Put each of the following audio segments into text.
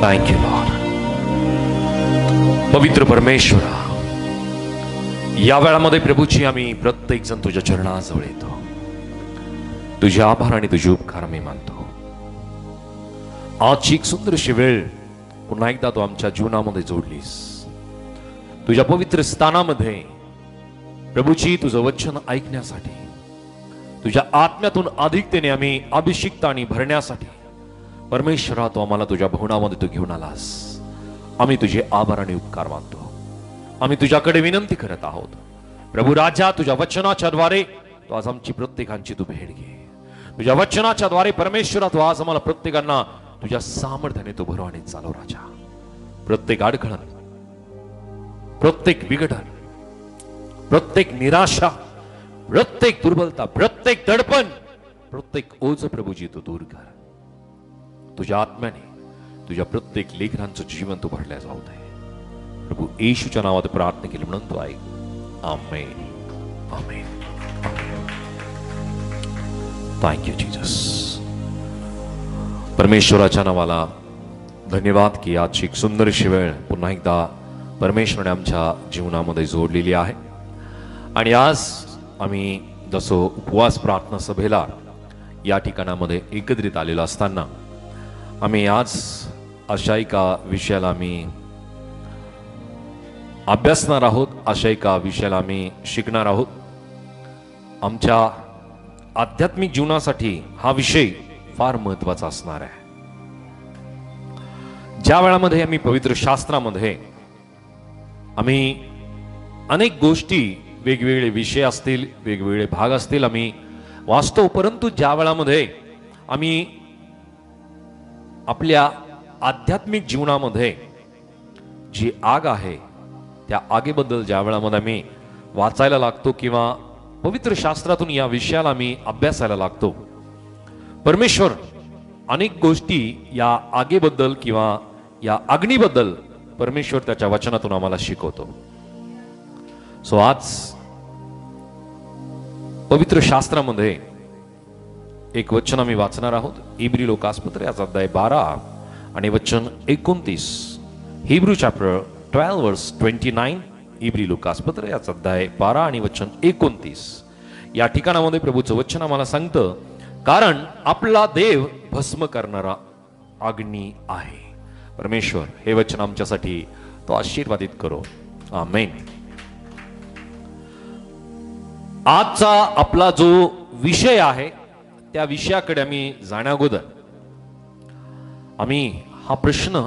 Thank you Lord. पवित्र परमेश्वरा, या वेळामध्ये प्रभूची आम्ही प्रत्येक जण तुझ्या चरणाजवळ येतो. तुझे आभार आणि तुझे उपकार मी मानतो. आजची एक सुंदरशी वेळ पुन्हा एकदा तू आमच्या जीवनामध्ये जोडलीस. तुझ्या पवित्र स्थानामध्ये प्रभूची तुझं वचन ऐकण्यासाठी, तुझ्या आत्म्यातून अधिकतेने आम्ही अभिषिक्त आणि भरण्यासाठी परमेश्वरा तू आम्हाला तुझ्या भवनामध्ये तू घेऊन आलास. आम्ही तुझे आभार आणि उपकार मानतो. आम्ही तुझ्याकडे विनंती करत आहोत प्रभू राजा, तुझ्या वचनाच्या द्वारे तू आज आमची प्रत्येकांची तू भेट घे. तुझ्या वचनाच्या द्वारे परमेश्वरा तू आज आम्हाला प्रत्येकांना तुझ्या सामर्थ्याने तू भरो आणि चालव राजा. प्रत्येक अडखळण, प्रत्येक विघटन, प्रत्येक निराशा, प्रत्येक दुर्बलता, प्रत्येक दडपण, प्रत्येक ओझ प्रभूजी तू दूर कर. तुझ्या आत्म्याने तुझ्या प्रत्येक लेकरांचं जीवन तू भरल्या जाऊ दे. प्रभू येशूच्या नावात प्रार्थना केली म्हणून तू ऐक. Amen, amen, amen. Thank you Jesus. परमेश्वराच्या नावाला धन्यवाद की आजची एक सुंदरशी वेळ पुन्हा एकदा परमेश्वराने आमच्या जीवनामध्ये जोडलेली आहे. आणि आज आम्ही जसं उपवास प्रार्थना सभेला या ठिकाणामध्ये एकत्रित आलेलो असताना आम्ही आज अशा एका विषयाला आम्ही अभ्यासणार आहोत, अशा एका विषयाला आम्ही शिकणार आहोत. आमच्या आध्यात्मिक जीवनासाठी हा विषय फार महत्वाचा असणार आहे. ज्या वेळामध्ये आम्ही पवित्र शास्त्रामध्ये आम्ही अनेक गोष्टी, वेगवेगळे विषय असतील, वेगवेगळे भाग असतील, आम्ही वाचतो. परंतु ज्या वेळामध्ये आम्ही आपल्या आध्यात्मिक जीवनामध्ये जी आग आहे त्या आगीबद्दल ज्या वेळामध्ये आम्ही वाचायला लागतो किंवा पवित्र शास्त्रातून या विषयाला आम्ही अभ्यासायला लागतो, परमेश्वर अनेक गोष्टी या आगीबद्दल किंवा या अग्नीबद्दल परमेश्वर त्याच्या वचनातून आम्हाला शिकवतो. सो आज पवित्र शास्त्रामध्ये एक वचन आम्ही वाचणार आहोत. इब्री लोकासपत्र याचा अध्याय 12 आणि वचन 29. हिब्रू चॅप्टर 12 वर्स 29. इब्री लोकासपत्र याचा अध्याय 12 आणि वचन 29. या ठिकाणामध्ये प्रभूचं वचन आम्हाला सांगतं, कारण आपला देव भस्म करणारा अग्नी आहे. परमेश्वर हे वचन आमच्यासाठी तो आशीर्वादित करो. आमेन. आजचा आपला जो विषय आहे त्या विषयाकडे आम्ही जाण्याअगोदर आम्ही हा प्रश्न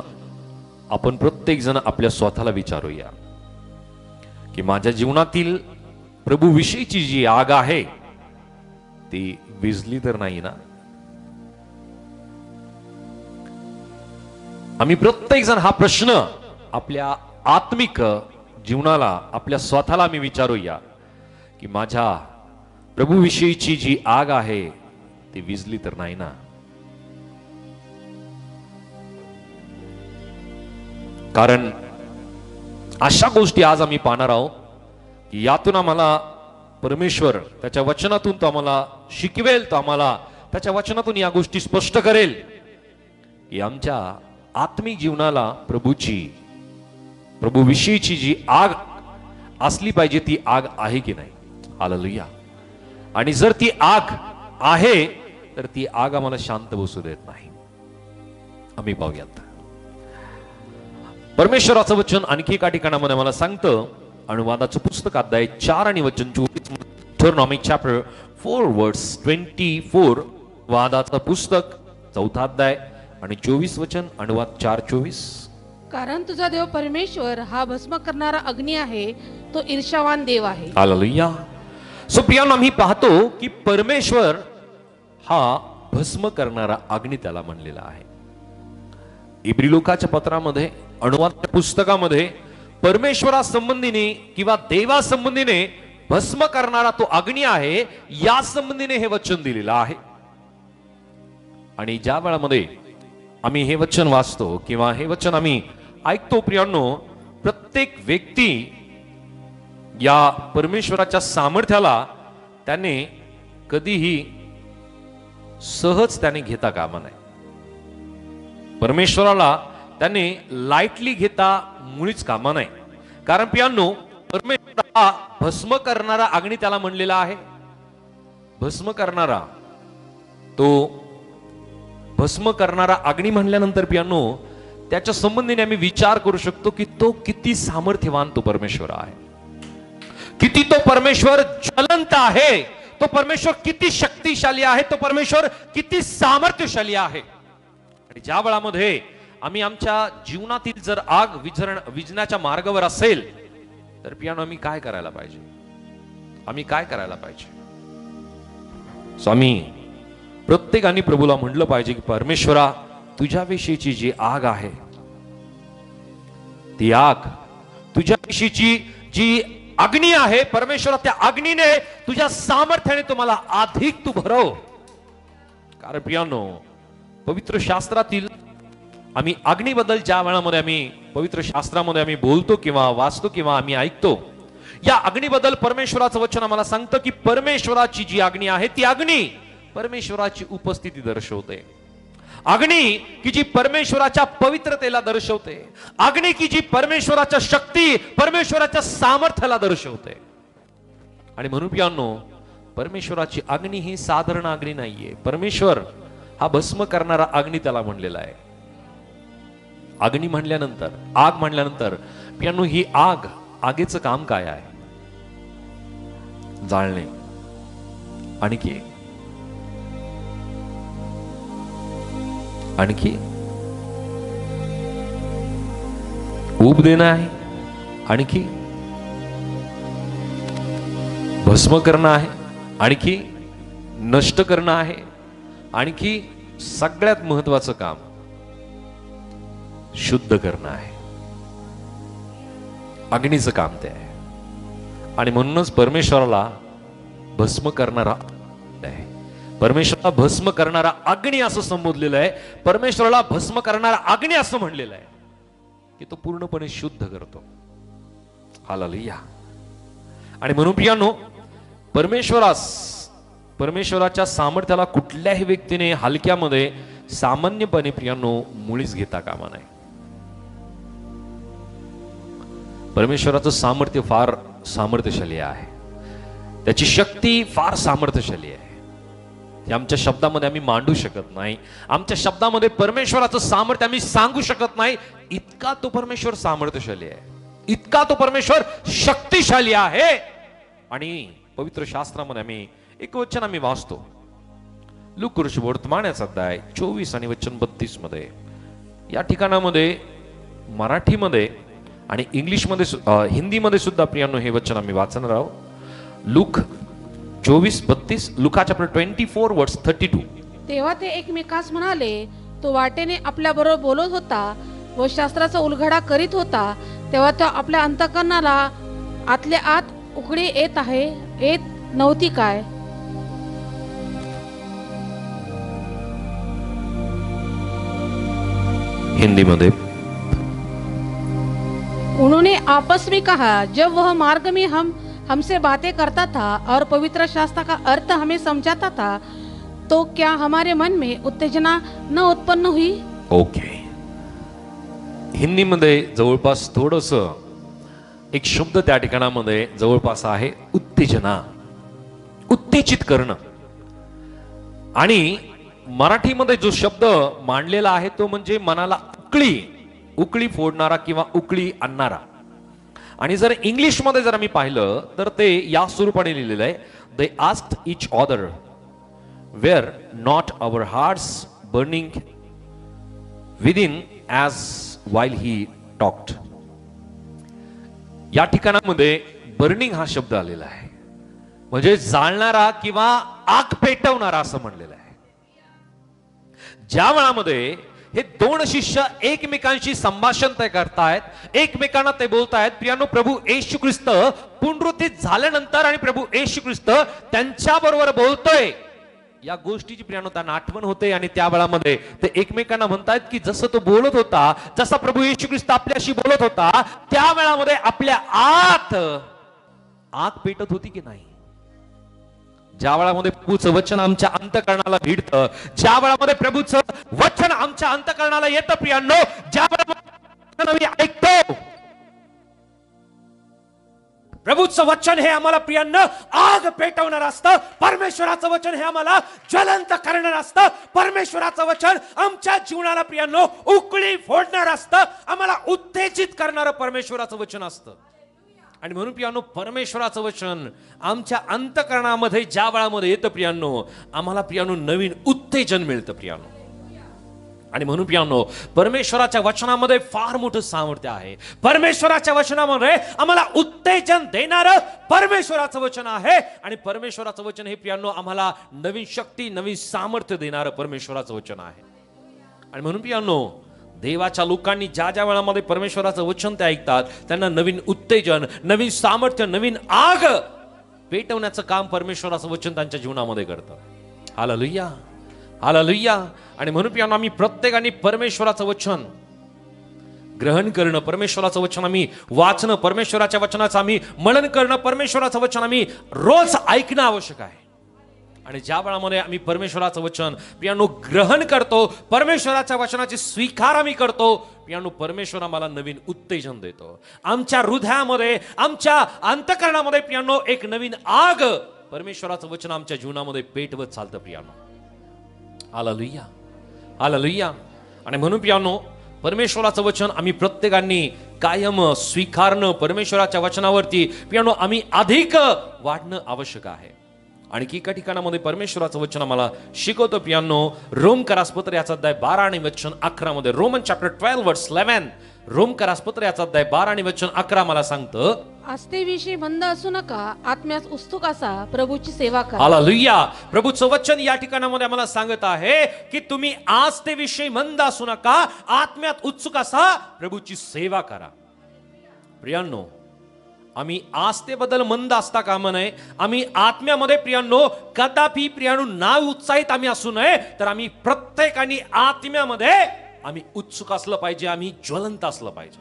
आपण प्रत्येक जण आपल्या स्वतःला विचारूया की माझ्या जीवनातील प्रभू विषयीची जी आग आहे ती विझली तर नाही ना. आम्ही प्रत्येक जण हा प्रश्न आपल्या आत्मिक जीवनाला, आपल्या स्वतःला आम्ही विचारूया की माझ्या प्रभू विषयीची जी आग आहे ती विझली तर नाही ना. कारण अशा गोष्टी आज आम्ही पाहणार आहोत की यातून आम्हाला परमेश्वर त्याच्या वचनातून तो आम्हाला शिकवेल, तो आम्हाला त्याच्या वचनातून या गोष्टी स्पष्ट करेल की आमच्या आत्मिक जीवनाला प्रभू विषयीची जी आग असली पाहिजे ती आग आहे की नाही. हालेलुया. आणि जर ती आग आहे तर ती आग आम्हाला शांत बसू देत नाही. आम्ही पाहूयात परमेश्वराचं वचन आणखी एका ठिकाणामध्ये मला सांगतं. अनुवादाचं पुस्तक अध्याय 4 आणि वचन 24. Deuteronomy chapter 4 verse 24. वादाचं पुस्तक 4था अध्याय आणि 24 वचन. अनुवाद 4:24. कारण तुझा देव परमेश्वर हा भस्म करणारा अग्नी आहे, तो ईर्ष्यावान देव आहे. हालेलुया. सो प्रियांनो, आम्ही पाहतो की परमेश्वर हा भस्म करणारा अग्नी त्याला म्हणलेला आहे. इब्री लोकाच्या पत्रामध्ये, अनुवाद पुस्तकामध्ये परमेश्वरा संबंधीने किंवा देवा संबंधीने भस्म करणारा तो अग्नी आहे या संबंधीने हे वचन दिलेलं आहे. आणि ज्या वेळामध्ये आम्ही हे वचन वाचतो किंवा हे वचन आम्ही ऐकतो प्रियांनो, प्रत्येक व्यक्ती या परमेश्वराच्या सामर्थ्याला त्याने कधीही सहज त्याने घेता कामा नये. परमेश्वराला त्यांनी लाईटली घेता मुळीच कामा नाही. कारण पियांनो, परमेश्वर हा भस्म करणारा अग्नी त्याला म्हणलेला आहे. भस्म करणारा, तो भस्म करणारा अग्नी म्हणल्यानंतर पियांनो, त्याच्या संबंधीने आम्ही विचार करू शकतो की तो किती सामर्थ्यवान तो परमेश्वर आहे, किती तो परमेश्वर ज्वलंत आहे, तो परमेश्वर किती शक्तिशाली आहे, तो परमेश्वर किती सामर्थ्यशाली आहे. आणि ज्या वेळामध्ये आम्ही आमच्या जीवनातील जर आग विझण्याच्या मार्गावर असेल तर पियानो आम्ही काय करायला पाहिजे? आम्ही काय करायला पाहिजे? स्वामी, प्रत्येकाने प्रभूला म्हणलं पाहिजे की परमेश्वरा, तुझ्याविषयीची जी आग आहे, ती आग, तुझ्याविषयीची जी अग्नी आहे परमेश्वरा, त्या अग्नीने, तुझ्या सामर्थ्याने तुम्हाला अधिक तू भरव. कारण प्रियानो, पवित्र शास्त्रातील आम्ही अग्नीबद्दल ज्या वेळामध्ये आम्ही पवित्र शास्त्रामध्ये आम्ही बोलतो किंवा वाचतो किंवा आम्ही ऐकतो, या अग्नीबद्दल परमेश्वराचं वचन आम्हाला सांगतं की परमेश्वराची जी अग्नी आहे ती अग्नी परमेश्वराची उपस्थिती दर्शवते. अग्नी की जी परमेश्वराच्या पवित्रतेला दर्शवते. अग्नी की जी परमेश्वराच्या शक्ती, परमेश्वराच्या सामर्थ्याला दर्शवते. आणि म्हणून पियांनो, परमेश्वराची अग्नी ही साधारण अग्नी नाहीये. परमेश्वर हा भस्म करणारा अग्नी त्याला म्हणलेला आहे. अग्नी म्हणल्यानंतर, आग म्हणल्यानंतर पियांनो, ही आग, आगीचं काम काय आहे? जाळणे. आणखी आणखी ऊब देणं आहे. आणखी भस्म करणं आहे. आणखी नष्ट करणं आहे. आणखी सगळ्यात महत्वाचं काम शुद्ध करणं आहे. अग्नीचं काम ते आहे. आणि म्हणूनच परमेश्वराला भस्म करणारा आहे. परमेश्वराला भस्म करणारा अग्नी असं संबोधलेलं आहे. परमेश्वराला भस्म करणारा अग्नी असं म्हणलेलं आहे की तो पूर्णपणे शुद्ध करतो. हालेलुया. आणि म्हणून प्रियानो, परमेश्वराच्या सामर्थ्याला कुठल्याही व्यक्तीने हलक्यामध्ये, सामान्यपणे प्रियानो मुळीच घेता कामा नाही. परमेश्वराचं सामर्थ्य फार सामर्थ्यशाली आहे. त्याची शक्ती फार सामर्थ्यशाली आहे. ती आमच्या शब्दामध्ये आम्ही मांडू शकत नाही. आमच्या शब्दामध्ये परमेश्वराचं सामर्थ्य आम्ही सांगू शकत नाही. इतका तो परमेश्वर सामर्थ्यशाली आहे, इतका तो परमेश्वर शक्तिशाली आहे. आणि पवित्र शास्त्रामध्ये आम्ही एक वचन आम्ही वाचतो, लूका वर्तमानाचा अध्याय 24 आणि वचन 32 मध्ये. या ठिकाणामध्ये मराठीमध्ये आणि इंग्लिशमध्ये, हिंदीमध्ये सुद्धा प्रियांनो हे वचन आम्ही वाचणार आहोत. लूक 24:32, लुका चॅप्टर 24 वर्स 32. तेव्हा ते एकमेकास म्हणाले, तो वाटेने आपल्या बरोबर बोलत होता व शास्त्राचा उलगडा करीत होता, तेव्हा तो आपल्या अंतःकरणाला आतल्या आत उकडी येत नव्हती काय? हिंदी मध्ये, उन्होंने आपस में कहा, जब वह मार्ग में हमसे बातें करता था और पवित्र शास्त्र का अर्थ हमें समझाता था, तो क्या हमारे मन में उत्तेजना न उत्पन्न हुई? ओके. हिंदी मध्ये जवळपास थोडस एक शब्द त्या ठिकाणामध्ये जवळपास आहे, उत्तेजना, उत्तेजित करणं. आणि मराठीमध्ये जो शब्द मांडलेला आहे तो म्हणजे मनाला उकळी फोडणारा किंवा उकळी आणणारा. आणि जर इंग्लिश मध्ये जर आम्ही पाहिलं तर ते या स्वरूपाने लिहिलेलं आहे, they asked each other were not our hearts burning within as while he talked. या ठिकाणामध्ये बर्निंग हा शब्द आलेला आहे, म्हणजे जाळणारा किंवा आग पेटवणारा असं म्हणलेलं आहे. ज्या वेळामध्ये हे दोन शिष्य एकमेकांशी संभाषण ते करतायत, एकमेकांना ते बोलतायत, प्रियानो, प्रभू येशू ख्रिस्त पुनरुत्थित झाल्यानंतर आणि प्रभू येशू ख्रिस्त त्यांच्या बरोबर बोलतोय, या गोष्टीची प्रियानो त्यांना आठवण होते. आणि त्या वेळामध्ये ते एकमेकांना म्हणतायत की जसं तो बोलत होता, जसा प्रभू येशू ख्रिस्त आपल्याशी बोलत होता, त्या वेळामध्ये आपल्या आत आग पेटत होती की नाही? ज्या वेळामध्ये प्रभूचं वचन आमच्या अंतःकरणाला भिडतं, ज्या वेळामध्ये प्रभूचं वचन आमच्या अंतःकरणाला येतं प्रियांनो, ज्या वेळामध्ये आम्ही ऐकतो प्रभूचं वचन हे आम्हाला प्रियांनो आग पेटवणार असतं. परमेश्वराचं वचन हे आम्हाला ज्वलंत करणार असतं. परमेश्वराचं वचन आमच्या जीवनाला प्रियांनो उकळी फोडणार असतं. आम्हाला उत्तेजित करणारं परमेश्वराचं वचन असतं. आणि म्हणून प्रियांनो परमेश्वराचं वचन आमच्या अंतःकरणामध्ये ज्या वेळामध्ये येतं प्रियांनो, आम्हाला प्रियांनो नवीन उत्तेजन मिळतं प्रियांनो. आणि म्हणून प्रियांनो परमेश्वराच्या वचनामध्ये फार मोठं सामर्थ्य आहे. परमेश्वराच्या वचनामध्ये आम्हाला उत्तेजन देणारं परमेश्वराचं वचन आहे. आणि परमेश्वराचं वचन हे प्रियांनो आम्हाला नवीन शक्ती, नवीन सामर्थ्य देणारं परमेश्वराचं वचन आहे. आणि म्हणून प्रियांनो देवाच्या लोकांनी ज्या ज्या वेळामध्ये परमेश्वराचं वचन ते ऐकतात, त्यांना नवीन उत्तेजन, नवीन सामर्थ्य, नवीन आग पेटवण्याचं काम परमेश्वराचं वचन त्यांच्या जीवनामध्ये करतं. Hallelujah, hallelujah. आणि म्हणून प्रियांनो आम्ही प्रत्येकाने परमेश्वराचं वचन ग्रहण करणं, परमेश्वराचं वचन आम्ही वाचणं, परमेश्वराच्या वचनाचं आम्ही मनन करणं, परमेश्वराचं वचन आम्ही रोज ऐकणं आवश्यक आहे. आणि ज्या वेळामध्ये आम्ही परमेश्वराचं वचन प्रियांनो ग्रहण करतो, परमेश्वराच्या वचनाची स्वीकार आम्ही करतो, प्रियांनो परमेश्वर आम्हाला नवीन उत्तेजन देतो. आमच्या हृदयामध्ये, आमच्या अंतःकरणामध्ये प्रियांनो एक नवीन आग परमेश्वराचं वचन आमच्या जीवनामध्ये पेटवत चालतं प्रियांनो. Hallelujah, hallelujah. आणि म्हणून प्रियांनो परमेश्वराचं वचन आम्ही प्रत्येकाने कायम स्वीकारणं, परमेश्वराच्या वचनावरती प्रियांनो आम्ही अधिक वाढणं आवश्यक आहे. आणखी एका ठिकाणामध्ये परमेश्वराचं वचन आम्हाला शिकवतो प्रियांनो, रोमकरास पत्र याचा अध्याय 12 आणि वचन 11 मध्ये, रोमन चॅप्टर 12 वर्स 11, रोमकरास पत्र याचा अध्याय 12 आणि वचन 11 मला सांगतं, आस्थेविषयी मंद असू नका, आत्म्यास उत्सुक असा, प्रभूची सेवा करा. हालेलुया. प्रभूचं वचन या ठिकाणामध्ये आम्हाला सांगत आहे की तुम्ही आस्थेविषयी मंद असू नका, आत्म्यात उत्सुक असा, प्रभूची सेवा करा. प्रियांनो आम्ही आस्थेबद्दल मंद असता कामा नये. आम्ही आत्म्यामध्ये प्रियांनो कदापि प्रियांनो ना उत्साहित आम्ही असू नये, तर आम्ही प्रत्येकाने आत्म्यामध्ये आम्ही उत्सुक असलं पाहिजे, आम्ही ज्वलंत असलं पाहिजे.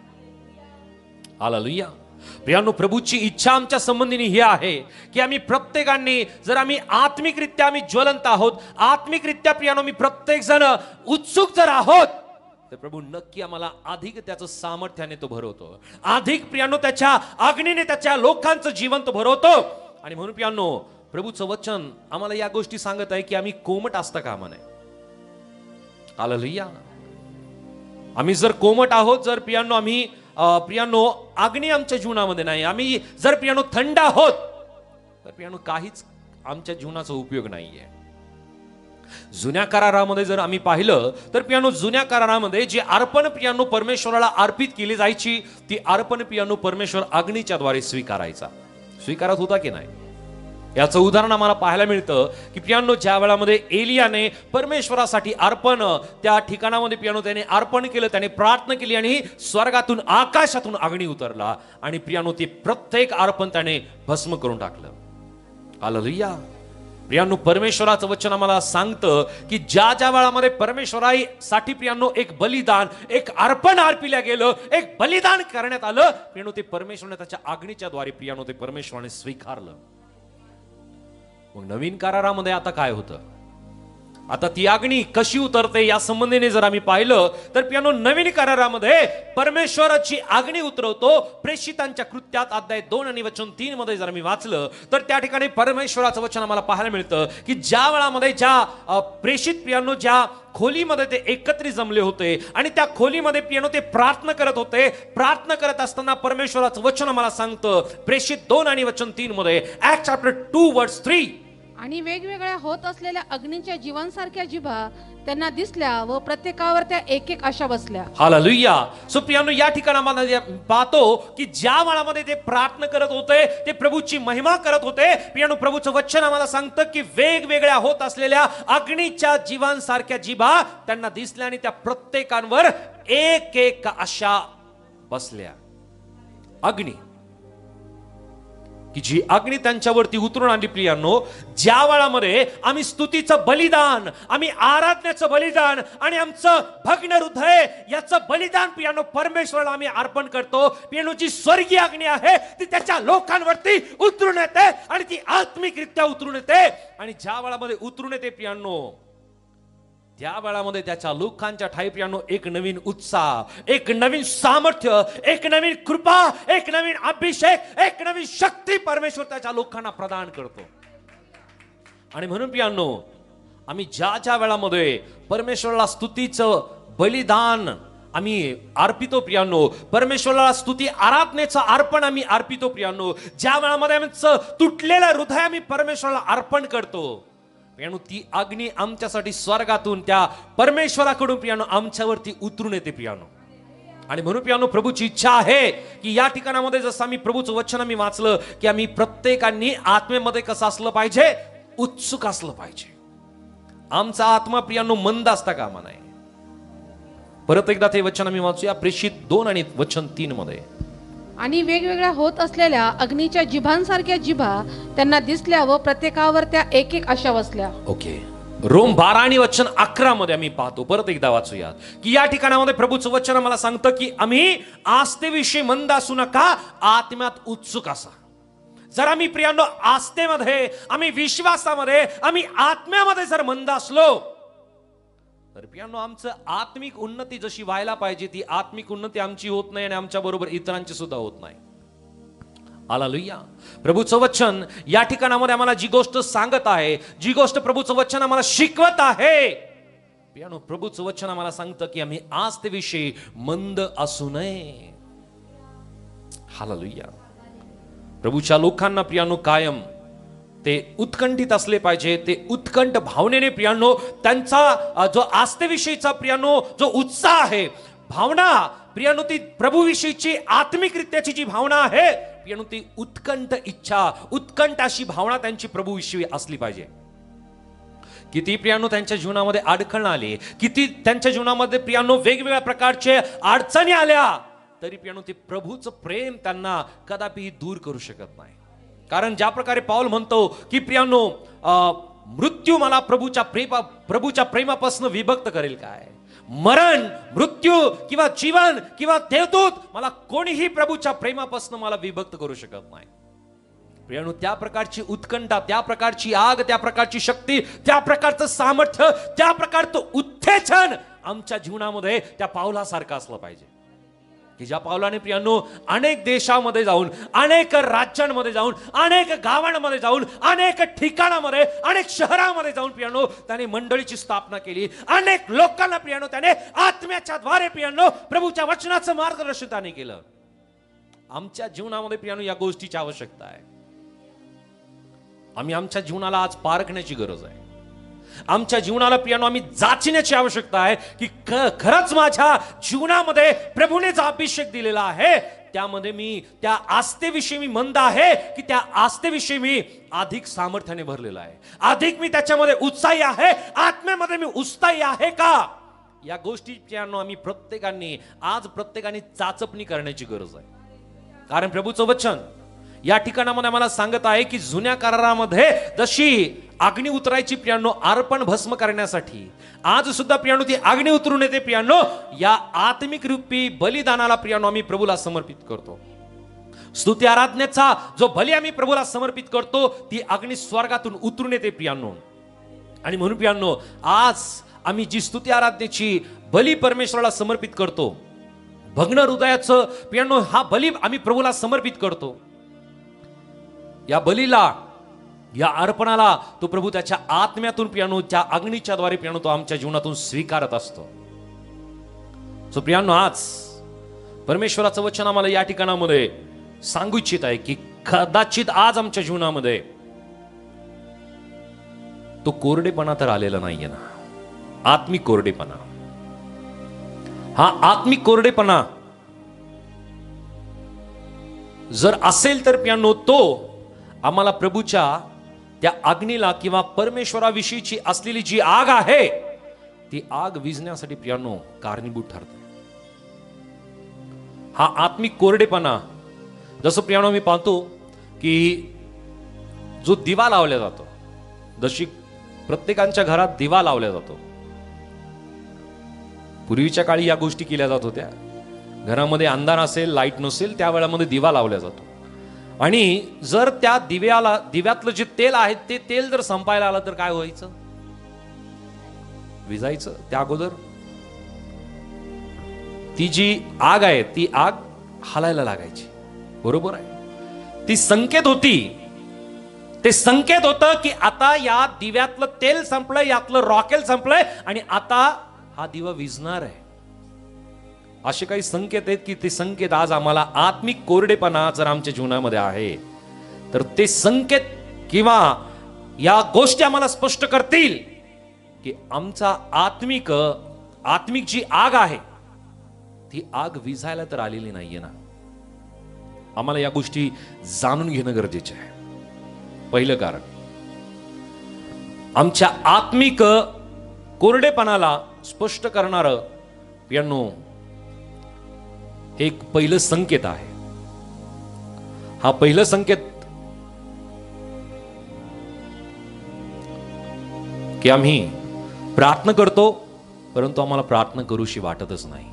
हालेलुया. प्रियांनो प्रभूची इच्छा आमच्या संबंधीने ही आहे की आम्ही प्रत्येकाने जर आम्ही आत्मिकरित्या आम्ही ज्वलंत आहोत, आत्मिकरित्या प्रियांनो मी प्रत्येक जण उत्सुक जर आहोत, तर प्रभू नक्की आम्हाला अधिक त्याचं सामर्थ्याने तो भरवतो, अधिक प्रियांनो त्याच्या अग्नीने त्याच्या लोकांचं जीवन तो भरवतो. आणि म्हणून प्रियांनो प्रभूचं वचन आम्हाला या गोष्टी सांगत आहे की आम्ही कोमट असता कामा नये. हालेलुया. आम्ही जर कोमट आहोत, जर प्रियांनो आम्ही प्रियांनो अग्नी आमच्या जीवनामध्ये नाही, आम्ही जर प्रियांनो थंड आहोत, तर प्रियांनो काहीच आमच्या जीवनाचा उपयोग नाहीये. जुन्या करारामध्ये जर आम्ही पाहिलं तर प्रियांनो जुन्या करारामध्ये जी अर्पण प्रियांनो परमेश्वराला अर्पित केली जायची, ती अर्पण प्रियांनो परमेश्वर अग्नीच्या द्वारे स्वीकारत होता की नाही. याचं उदाहरण आम्हाला पाहायला मिळतं की प्रियांनो ज्या वेळामध्ये एलियाने परमेश्वरासाठी अर्पण त्या ठिकाणामध्ये प्रियांनो त्याने अर्पण केलं, त्याने प्रार्थना केली आणि स्वर्गातून आकाशातून अग्नी उतरला आणि प्रियांनो ते प्रत्येक अर्पण त्याने भस्म करून टाकलं. हालेलुया. प्रियांनो परमेश्वराचं वचन आम्हाला सांगतं की ज्या ज्या वेळामध्ये परमेश्वरासाठी प्रियांनो एक बलिदान, एक अर्पण अर्पिल्या गेलं, एक बलिदान करण्यात आलं, प्रियांनो ते परमेश्वराने त्याच्या अग्नीच्या द्वारे प्रियांनो ते परमेश्वराने स्वीकारलं. मग नवीन करारामध्ये आता काय होतं, आता ती अग्नी कशी उतरते या संबंधीने जर आम्ही पाहिलं तर प्रियांनो नवीन करारामध्ये परमेश्वराची अग्नी उतरवतो. प्रेषितांच्या कृत्यात अध्याय 2 आणि वचन 3 मध्ये जर आम्ही वाचलं तर त्या ठिकाणी परमेश्वराचं वचन आम्हाला पाहायला मिळतं की ज्या वेळामध्ये ज्या प्रेषित प्रियांनो ज्या खोलीमध्ये ते एकत्रित जमले होते आणि त्या खोलीमध्ये प्रियांनो ते प्रार्थना करत होते, प्रार्थना करत असताना परमेश्वराचं वचन आम्हाला सांगतं प्रेषित 2 आणि वचन 3 मध्ये, ऍक्ट चॅप्टर 2 वर्स 3, आणि वेगवेगळ्या होत असलेल्या अग्नीच्या जीवांसारख्या जिभा त्यांना दिसल्या व प्रत्येकावर त्या एक एक अशा बसल्या. हालेलुया. सो प्रियांनो या ठिकाणामध्ये पाहतो की ज्या वेळामध्ये ते प्रार्थना करत होते, ते प्रभूची महिमा करत होते, प्रियांनो प्रभूचं वचन आम्हाला सांगतं की वेगवेगळ्या होत असलेल्या अग्नीच्या जीवांसारख्या जिभा त्यांना दिसल्या आणि त्या प्रत्येकांवर एक एक अशा बसल्या. अग्नी की जी अग्नी त्यांच्यावरती उतरून आली प्रियांनो, ज्या वेळामध्ये आम्ही स्तुतीचं बलिदान, आम्ही आराधनेचं बलिदान आणि आमचं भग्न हृदय याचं बलिदान प्रियांनो परमेश्वराला आम्ही अर्पण करतो, प्रियांनो जी स्वर्गीय अग्नी आहे ती त्याच्या लोकांवरती उतरून येते आणि ती आत्मिकरित्या उतरून येते. आणि ज्या वेळामध्ये उतरून येते प्रियांनो, त्या वेळामध्ये त्याच्या लोकांच्या ठाई प्रियांनो एक नवीन उत्साह, एक नवीन सामर्थ्य, एक नवीन कृपा, एक नवीन अभिषेक, एक नवीन शक्ती परमेश्वर त्याच्या लोकांना प्रदान करतो. आणि म्हणून प्रियांनो, आम्ही ज्या वेळामध्ये परमेश्वराला स्तुतीचं बलिदान आम्ही अर्पितो प्रियांनो, परमेश्वराला स्तुती आराधनेचं अर्पण आम्ही अर्पितो प्रियांनो, ज्या वेळामध्ये आमचं तुटलेलं हृदय आम्ही परमेश्वराला अर्पण करतो, प्रियांनो ती अग्नी आमच्यासाठी स्वर्गातून त्या परमेश्वराकडून प्रियांनो आमच्यावरती उतरून येते प्रियांनो. आणि म्हणून प्रियांनो प्रभूची इच्छा आहे की या ठिकाणामध्ये जसं आम्ही प्रभूचं वचन आम्ही वाचलं की आम्ही प्रत्येकाने आत्मेमध्ये कसं असलं पाहिजे, उत्सुक असलं पाहिजे. आमचा आत्मा प्रियांनो मंद असता कामा नये. परत एकदा ते वचन आम्ही वाचूया प्रेषित 2 आणि वचन 3 मध्ये. आणि वेगवेगळ्या होत असलेल्या अग्नीच्या जिभांसारख्या जिभा त्यांना दिसल्या व प्रत्येकावर त्या एक एक अशा बसल्या. ओके, रोम 12 आणि वचन 11 मध्ये आम्ही पाहतो. परत एकदा वाचूया की या ठिकाणामध्ये प्रभूचं वचन मला सांगतं की आम्ही आस्थेविषयी मंद असू नका, आत्म्यात उत्सुक असा. जर आम्ही प्रियांनो आस्थेमध्ये, आम्ही विश्वासामध्ये, आम्ही आत्म्यामध्ये जर मंद असलो तर प्रियांनो आमचं आत्मिक उन्नती जशी व्हायला पाहिजे ती आत्मिक उन्नती आमची होत नाही आणि आमच्या बरोबर इतरांची सुद्धा होत नाही. हालेलुया. प्रभूचं वचन या ठिकाणामध्ये आम्हाला जी गोष्ट सांगत आहे, जी गोष्ट प्रभूचं वचन आम्हाला शिकवत आहे, प्रियांनो प्रभूचं वचन आम्हाला सांगतं की आम्ही आस्थेविषयी मंद असू नये. हालेलुया. प्रभूच्या लोकांना प्रियांनो कायम ते उत्कंठित असले पाहिजे, ते उत्कंठ भावनेने प्रियांनो त्यांचा जो आस्थेविषयीचा प्रियांनो जो उत्साह आहे, भावना प्रियांनो ती प्रभूविषयीची आत्मिकरित्याची जी भावना आहे प्रियांनो ती उत्कंठ इच्छा, उत्कंठ अशी भावना त्यांची प्रभूविषयी असली पाहिजे. किती प्रियांनो त्यांच्या जीवनामध्ये अडखळ आले, किती त्यांच्या जीवनामध्ये प्रियांनो वेगवेगळ्या प्रकारचे अडचणी आल्या, तरी प्रियांनो ते प्रभूचं प्रेम त्यांना कदापि दूर करू शकत नाही. कारण ज्या प्रकारे पाऊल म्हणतो की प्रियांनो मृत्यू मला प्रभूच्या प्रेमापासून विभक्त करेल काय, मरण, मृत्यू किंवा जीवन किंवा देवदूत मला कोणीही प्रभूच्या प्रेमापासून मला विभक्त करू शकत नाही. प्रियांनो त्या प्रकारची उत्कंठा, त्या प्रकारची आग, त्या प्रकारची शक्ती, त्या प्रकारचं सामर्थ्य, त्या प्रकारचं उत्तेजन आमच्या जीवनामध्ये त्या पावलासारखं असलं पाहिजे की ज्या पावलाने प्रियांनो अनेक देशामध्ये जाऊन, अनेक राज्यांमध्ये जाऊन, अनेक गावांमध्ये जाऊन, अनेक ठिकाणामध्ये, अनेक शहरामध्ये जाऊन प्रियांनो त्याने मंडळीची स्थापना केली. अनेक लोकांना प्रियांनो त्याने आत्म्याच्या द्वारे प्रियांनो प्रभूच्या वचनाचं मार्गदर्शन त्याने केलं. आमच्या जीवनामध्ये प्रियांनो या गोष्टीची आवश्यकता आहे. आम्ही आमच्या जीवनाला आज पारखण्याची गरज आहे. आमच्या जीवनाला प्रियांनो आम्ही जाचण्याची आवश्यकता आहे की खरंच माझ्या जीवनामध्ये प्रभूने जो अभिषेक दिलेला आहे त्यामध्ये मी त्या आस्थेविषयी मी मंद आहे की त्या आस्थेविषयी मी अधिक सामर्थ्याने भरलेला आहे, अधिक मी त्याच्यामध्ये उत्साही आहे, आत्म्यामध्ये मी उत्साही आहे का, या गोष्टी प्रियांनो आम्ही प्रत्येकाने चाचपणी करण्याची गरज आहे. कारण प्रभूचं वचन या ठिकाणामध्ये मला सांगत आहे की जुन्या करारामध्ये जशी अग्नी उतरायची प्रियांनो अर्पण भस्म करण्यासाठी, आज सुद्धा प्रियांनो ती अग्नी उतरून येते प्रियांनो या आत्मिक रूपी बलिदानाला प्रियांनो आम्ही प्रभूला समर्पित करतो. स्तुती आराधनेचा जो बली आम्ही प्रभूला समर्पित करतो ती अग्नी स्वर्गातून उतरून येते प्रियांनो. आणि म्हणून प्रियांनो आज आम्ही जी स्तुती आराधनेची बली परमेश्वराला समर्पित करतो, भग्न हृदयाचं प्रियांनो हा बली आम्ही प्रभूला समर्पित करतो. या बलीला, या अर्पणाला तो प्रभू त्याच्या आत्म्यातून प्रियांनो त्या अग्नीच्या द्वारे प्रियांनो तो आमच्या जीवनातून स्वीकारत असतो. सो प्रियांनो आज परमेश्वराचं वचन आम्हाला या ठिकाणामध्ये सांगू इच्छित आहे की कदाचित आज आमच्या जीवनामध्ये तो कोरडेपणा तर आलेला नाहीये ना, आत्मिक कोरडेपणा. हा आत्मिक कोरडेपणा जर असेल तर प्रियांनो तो आम्हाला प्रभूच्या त्या अग्नीला किंवा परमेश्वराविषयीची असलेली जी आग आहे ती आग विझण्यासाठी प्रियांनो कारणीभूत ठरते. हा आत्मिक कोरडेपणा जसं प्रियांनो मी पाहतो की जो दिवा लावला जातो, जशी प्रत्येकाच्या घरात दिवा लावला जातो, पूर्वीच्या काळी या गोष्टी केल्या जात होत्या. घरामध्ये अंधार असेल, लाईट नसेल, त्या वेळामध्ये दिवा लावला जातो. आणि जर त्या दिव्यातलं जे तेल आहे ते तेल जर संपायला आलं तर काय व्हायचं? विजायचं. त्या अगोदर ती जी आग आहे ती आग हालायला लागायची. बरोबर आहे. ती संकेत होती. ते संकेत होतं की आता या दिव्यातलं तेल संपलंय, यातलं रॉकेल संपलंय आणि आता हा दिवा विझणार आहे. असे काही संकेत आहेत की ते संकेत आज आम्हाला आत्मिक कोरडेपणा जर आमच्या जीवनामध्ये आहे तर ते संकेत किंवा या गोष्टी आम्हाला स्पष्ट करतील की आमचा आत्मिक जी आग आहे ती आग विझायला तर आलेली नाहीये ना. आम्हाला या गोष्टी जाणून घेणं गरजेचं आहे. पहिलं कारण, आमच्या आत्मिक कोरडेपणाला स्पष्ट करणारं प्रियांनो एक पहिलं संकेत आहे. हा पहिलं संकेत की आम्ही प्रार्थना करतो परंतु आम्हाला प्रार्थना करूशी वाटतच नाही.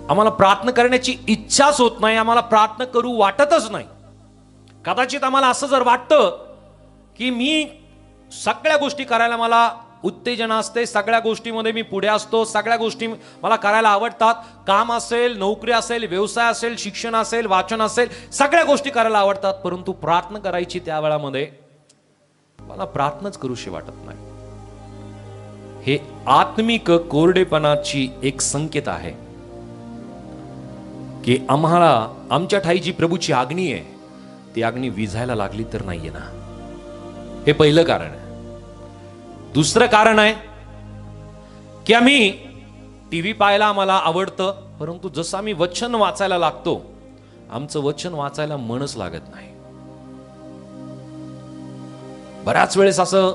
आम्हाला प्रार्थना करण्याची इच्छाच होत नाही. आम्हाला प्रार्थना करू वाटतच नाही. कदाचित आम्हाला असं जर वाटतं की मी सगळ्या गोष्टी करायला मला उत्तेजन असते, सगळ्या गोष्टीमध्ये मी पुढे असतो, सगळ्या गोष्टी मला करायला आवडतात, काम असेल, नोकरी असेल, व्यवसाय असेल, शिक्षण असेल, वाचन असेल, सगळ्या गोष्टी करायला आवडतात, परंतु प्रार्थना करायची त्या वेळामध्ये मला प्रार्थनाच करूशी वाटत नाही. हे आत्मिक कोरडेपणाची एक संकेत आहे की आम्हाला आमच्या ठाई जी प्रभूची आज्ञा आहे ती आज्ञा विझायला लागली तर नाहीये ना. हे पहिलं कारण आहे. दुसरं कारण आहे की आम्ही टीव्ही पाहायला आम्हाला आवडतं, परंतु जसं आम्ही वचन वाचायला लागतो आमचं वचन वाचायला मनच लागत नाही. बऱ्याच वेळेस असं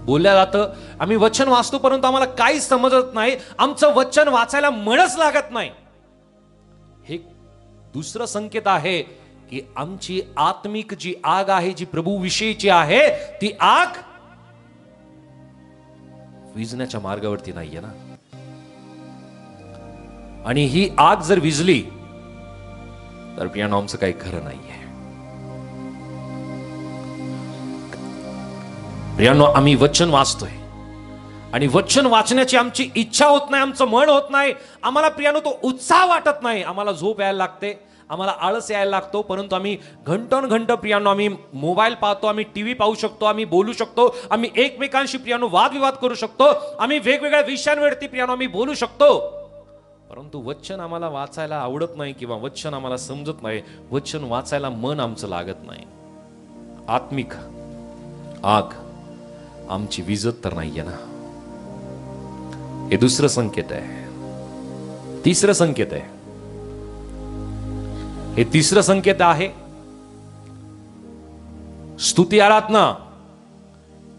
बोलल्या जातं, आम्ही वचन वाचतो परंतु आम्हाला काहीच समजत नाही, आमचं वचन वाचायला मनच लागत नाही. हे दुसरं संकेत आहे की आमची आत्मिक जी आग आहे, जी प्रभू विषयीची आहे, ती आग विझण्याच्या मार्गावरती नाहीये ना. आणि ही आग जर विझली तर प्रियांनो आमचं काही खरं नाहीये. प्रियांनो, आम्ही वचन वाचतोय आणि वचन वाचण्याची आमची इच्छा होत नाही, आमचं मन होत नाही, आम्हाला प्रियांनो तो उत्साह वाटत नाही. आम्हाला झोप यायला लागते, आम्हाला आळस यायला लागतो, परंतु आम्ही घंटोन प्रियांनो आम्ही मोबाईल पाहतो, आम्ही टीव्ही पाहू शकतो, आम्ही बोलू शकतो, आम्ही एकमेकांशी प्रियांनो वादविवाद करू शकतो, आम्ही वेगवेगळ्या विषयांवरती प्रियांनो आम्ही बोलू शकतो, परंतु वचन आम्हाला वाचायला आवडत नाही किंवा वचन आम्हाला समजत नाही, वचन वाचायला मन आमचं लागत नाही. आत्मिक आग आमची विजत तर नाहीये ना. हे दुसरं संकेत आहे. तिसरं संकेत आहे. हे तिसरं संकेत आहे स्तुती आराधना.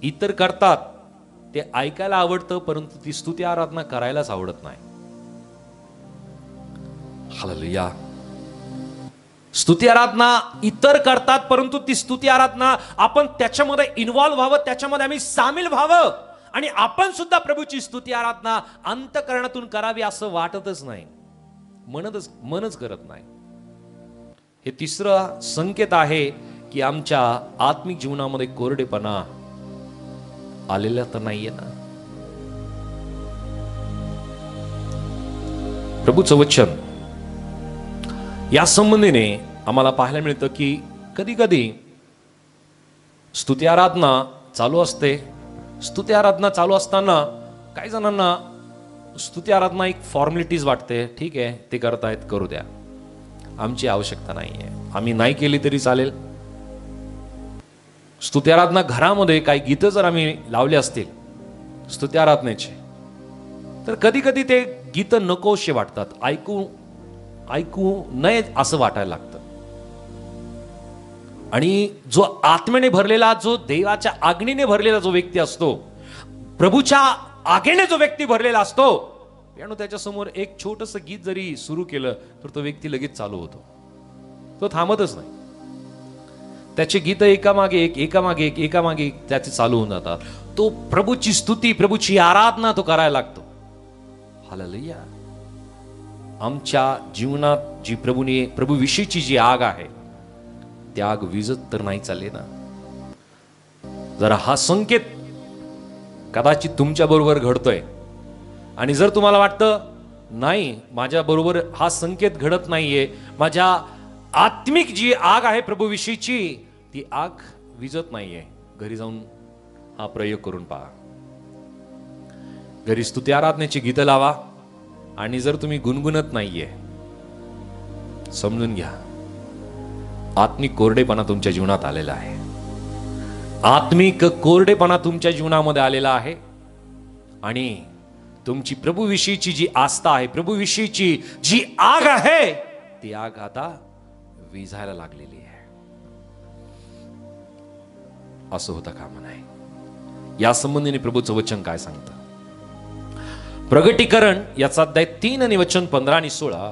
इतर करतात ते ऐकायला आवडतं, परंतु ती स्तुती आराधना करायलाच आवडत नाही. हालेलुया. स्तुती आराधना इतर करतात, परंतु ती स्तुती आराधना आपण त्याच्यामध्ये इन्व्हॉल्व व्हावं, त्याच्यामध्ये आम्ही सामील व्हावं आणि आपण सुद्धा प्रभूची स्तुती आराधना अंतःकरणातून करावी असं वाटतच नाही, मनच करत नाही. हे तिसरं संकेत आहे की आमच्या आत्मिक जीवनामध्ये कोरडेपणा आलेला तर नाहीये ना. प्रभूचं वचन या संबंधीने आम्हाला पाहायला मिळतं की कधी कधी स्तुती आराधना चालू असते. स्तुती आराधना चालू असताना काही जणांना स्तुती आराधना एक फॉर्मॅलिटीज वाटते. ठीक आहे, ते करतायत, करू द्या, आमची आवश्यकता नाहीये, आम्ही नाही केली तरी चालेल. स्तुती आराधना घरामध्ये काही गीतं जर आम्ही लावले असतील स्तुती आराधनेचे, तर कधी कधी ते गीतं नकोशे वाटतात, ऐकू नये असं वाटायला लागतं. आणि जो आत्म्याने भरलेला, जो देवाच्या आज्ञेने भरलेला जो व्यक्ती असतो, प्रभूच्या आज्ञेने जो व्यक्ती भरलेला असतो, त्याच्या समोर एक छोटस गीत जरी सुरू केलं तर तो व्यक्ती लगेच चालू होतो. तो थांबतच नाही. त्याचे गीत एकामागे एक त्याचे चालू होऊन जातात. तो प्रभूची स्तुती, प्रभूची आराधना तो करायला लागतो. हालेलुया. आमच्या जीवनात जी प्रभूविषयीची जी आग आहे, ती आग विझत तर नाही चालली ना. जरा हा संकेत कदाचित तुमच्या बरोबर घडतोय, आणि जर तुम्हाला वाटतं नाही माझ्या बरोबर हा संकेत घडत नाहीये, माझ्या आत्मिक जी आग आहे प्रभूविषयीची ती आग विझत नाहीये, घरी जाऊन हा प्रयोग करून पहा. घरी स्तुती आराधनेची गीतं लावा, आणि जर तुम्ही गुणगुणत नाहीये, समजून घ्या आत्मिक कोरडेपणा तुमच्या जीवनात आलेला आहे. आत्मिक कोरडेपणा तुमच्या जीवनामध्ये आलेला आहे, आणि तुमची प्रभूविषयीची जी आस्था आहे, प्रभूविषयीची जी आग आहे, ती आग आता विझायला लागलेली आहे. असं होतं कामा नाही. या संबंधीने प्रभूचं वचन काय सांगतं? प्रगटीकरण याचा अध्याय 3 आणि वचन 15 आणि 16.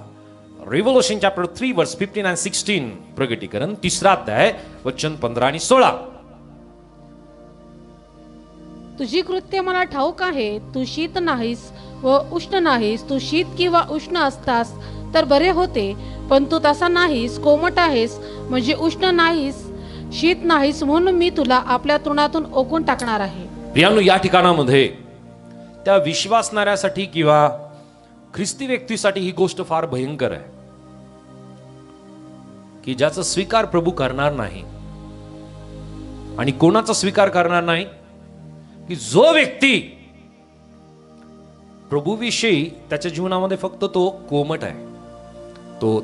रिव्होल्यूशन चॅप्टर 3 वर्स 15 and 16. प्रगटीकरण 3रा अध्याय वचन 15 आणि 16. तुझी कृत्य मला ठाऊक आहे. तू शीत नाहीस व उष्ण नाहीस. तू शीत किंवा उष्ण असतास तर बरे होते, पण तू तसा नाहीस. कोमट आहेस म्हणजे उष्ण नाहीस, शीत नाहीस, म्हणून मी तुला आपल्या तृणातून ओकून टाकणार आहे. प्रियांनो, या ठिकाणामध्ये त्या विश्वासणाऱ्यासाठी किंवा ख्रिस्ती व्यक्तीसाठी ही गोष्ट फार भयंकर आहे की ज्याचा स्वीकार प्रभू करणार नाही. आणि कोणाचा स्वीकार करणार नाही? की जो व्यक्ती प्रभूविषयी त्याच्या जीवनामध्ये फक्त तो कोमट आहे, तो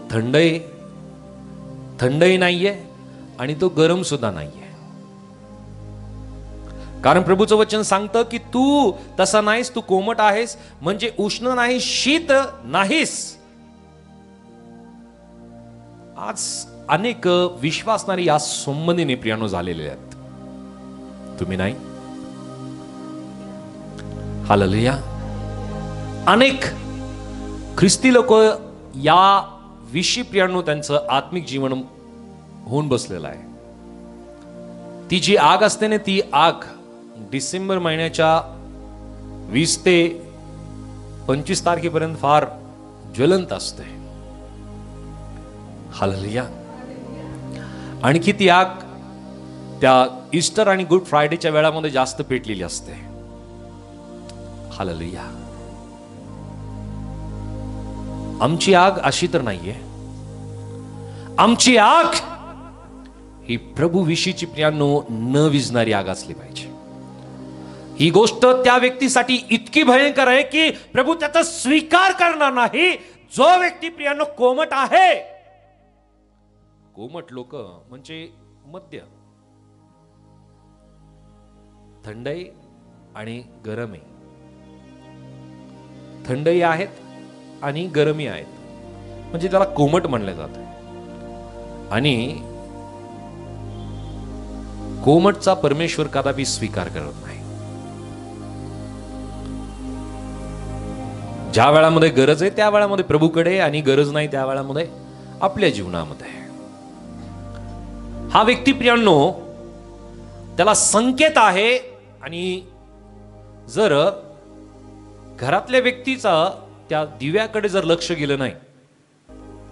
थंडही नाहीये आणि तो गरम सुद्धा नाहीये. कारण प्रभूचं वचन सांगतं की तू तसा नाहीस, तू कोमट आहेस म्हणजे उष्ण नाहीस, शीत नाहीस. आज अनेक विश्वासणारे या संबंधीने प्रियानो झालेले आहेत. तुम्ही नाही? हालेलुया. अनेक ख्रिस्ती लोक या विषयी प्रियानो त्यांचं आत्मिक जीवन होऊन बसलेलं आहे. ती जी आग असते ना, ती आग डिसेंबर महिन्याच्या 20 ते 25 तारखेपर्यंत फार ज्वलंत असते. हालेलुया. आणखी ती आग त्या ईस्टर आणि गुड फ्रायडेच्या वेळामध्ये जास्त पेटलेली असते. हालेलुया. आमची आग अशी तर नाहीये. आमची आग ही प्रभू विषयीची प्रियांनो न विझणारी आग असली पाहिजे. ही गोष्ट त्या व्यक्तीसाठी इतकी भयंकर आहे की प्रभू त्याचा स्वीकार करणार नाही जो व्यक्ती प्रियांनो कोमट आहे. कोमट लोक म्हणजे मध्य, थंडही आणि गरमही. थंडही आहेत आणि गरमी आहेत, म्हणजे त्याला कोमट म्हणले जाते. आणि कोमटचा परमेश्वर कदापि स्वीकार करत नाही. ज्या वेळामध्ये गरज आहे त्या वेळामध्ये प्रभूकडे, आणि गरज नाही त्या वेळामध्ये आपल्या जीवनामध्ये. हा व्यक्ती प्रियांनो त्याला संकेत आहे. आणि जर घरातल्या व्यक्तीचा त्या दिव्याकडे जर लक्ष गेलं नाही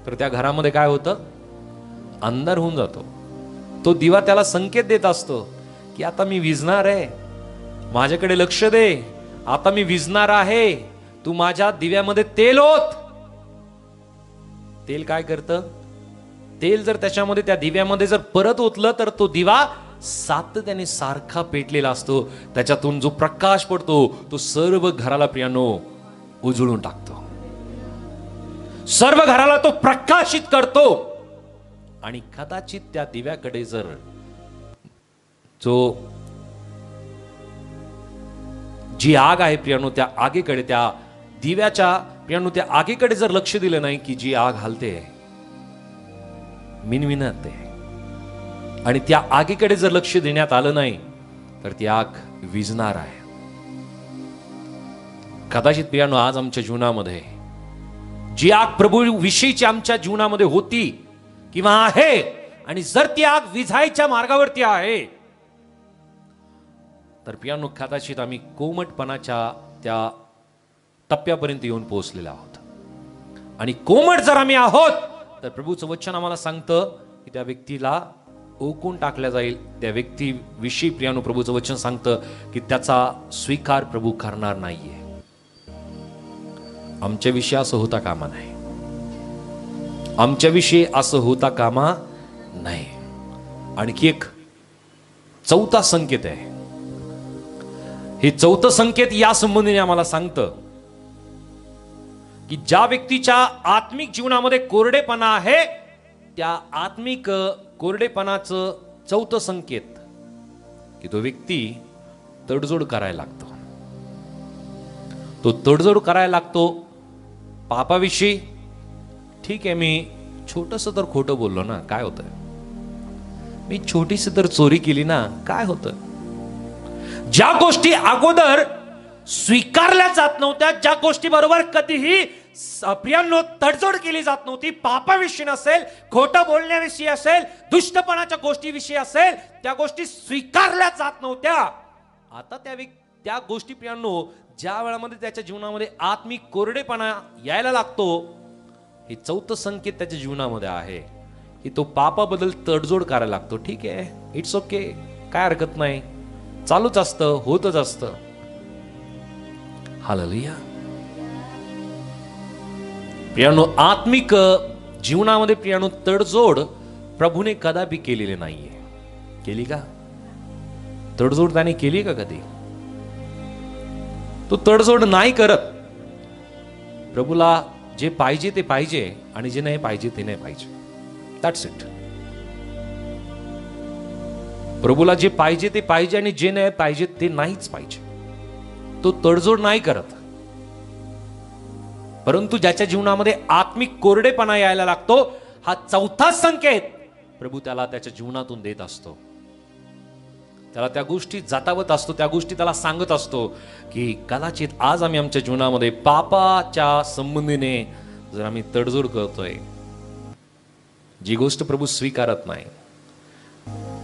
तर त्या घरामध्ये काय होतं? अंधार होऊन जातो. तो दिवा त्याला संकेत देत असतो की आता मी विझणार आहे, माझ्याकडे लक्ष दे, आता मी विझणार आहे, तू माझ्या दिव्यामध्ये तेल ओत. तेल काय करतं? तेल जर त्याच्यामध्ये त्या दिव्यामध्ये जर परत ओतलं तर तो दिवा सातत्याने सारखा पेटलेला असतो. त्याच्यातून जो प्रकाश पडतो तो सर्व घराला प्रियानो उजळून टाकतो, सर्व घराला तो प्रकाशित करतो. आणि कदाचित त्या दिव्याकडे जर जी आग आहे प्रियानो, त्या आगीकडे, त्या दिव्याच्या प्रियानो त्या आगीकडे जर लक्ष दिलं नाही की जी आग हालते, मिनमिनते, आणि त्या आगीकडे जर लक्ष देण्यात आलं नाही तर ती आग विझणार आहे. कदाचित प्रियानो आज आमच्या जीवनामध्ये जी आग प्रभू विषयीची आमच्या जीवनामध्ये होती किंवा आहे, आणि जर ती आग विझायच्या मार्गावरती आहे, तर प्रियांनो कदाचित आम्ही कोमटपणाच्या त्या टप्प्यापर्यंत येऊन पोहोचलेलो आहोत. आणि कोमट जर आम्ही आहोत, तर प्रभूचं वचन आम्हाला सांगतं की त्या व्यक्तीला ओकून टाकल्या जाईल. त्या व्यक्तीविषयी प्रियांनो प्रभूचं वचन सांगतं की त्याचा स्वीकार प्रभू करणार नाहीये. आमच्याविषयी असं होता कामा नाही. आमच्याविषयी असं होता कामा नाही. आणखी एक चौथा संकेत आहे. हे चौथं संकेत या संबंधीने आम्हाला सांगतं की ज्या व्यक्तीच्या आत्मिक जीवनामध्ये कोरडेपणा आहे, त्या आत्मिक कोरडेपणाचं चौथं संकेत की तो व्यक्ती तडजोड करायला लागतो. तो तडजोड करायला लागतो पापाविषयी. ठीक आहे, मी छोटंसं तर खोटं बोललो ना, काय होतं? मी छोटीशी तर चोरी केली ना, काय होतं? ज्या गोष्टी अगोदर स्वीकारल्या जात नव्हत्या, ज्या गोष्टी बरोबर कधीही प्रियांनो तडजोड केली जात नव्हती, पापाविषयी असेल, खोटं बोलण्याविषयी असेल, दुष्टपणाच्या गोष्टीविषयी असेल, त्या गोष्टी स्वीकारल्या जात नव्हत्या. आता त्या गोष्टी प्रियांनो ज्या वेळामध्ये त्याच्या जीवनामध्ये आत्मिक कोरडेपणा यायला लागतो, हे चौथं संकेत त्याच्या जीवनामध्ये आहे की तो पापाबद्दल तडजोड करायला लागतो. ठीक आहे, इट्स ओके, काय हरकत नाही, चालूच असतं, होतच असतं. हालेलुया. प्रियांनो आत्मिक जीवनामध्ये प्रियांनो तडजोड प्रभूने कदापि केलेली नाहीये. केली का तडजोड? त्याने केली का कधी? तो तडजोड नाही करत. प्रभूला जे पाहिजे ते पाहिजे आणि जे नाही पाहिजे ते नाही पाहिजे. That's it. प्रभूला जे पाहिजे ते पाहिजे आणि जे नाही पाहिजे ते नाहीच पाहिजे. तो तडजोड नाही करत. परंतु ज्याच्या जीवनामध्ये आत्मिक कोरडेपणा यायला लागतो, हा चौथा संकेत प्रभू त्याला त्याच्या जीवनातून देत असतो. त्याला त्या गोष्टी जातावत असतो, त्या गोष्टी त्याला सांगत असतो की कदाचित आज आम्ही आमच्या जीवनामध्ये पापाच्या संबंधीने जर आम्ही तडजोड करतोय, जी गोष्ट प्रभू स्वीकारत नाही,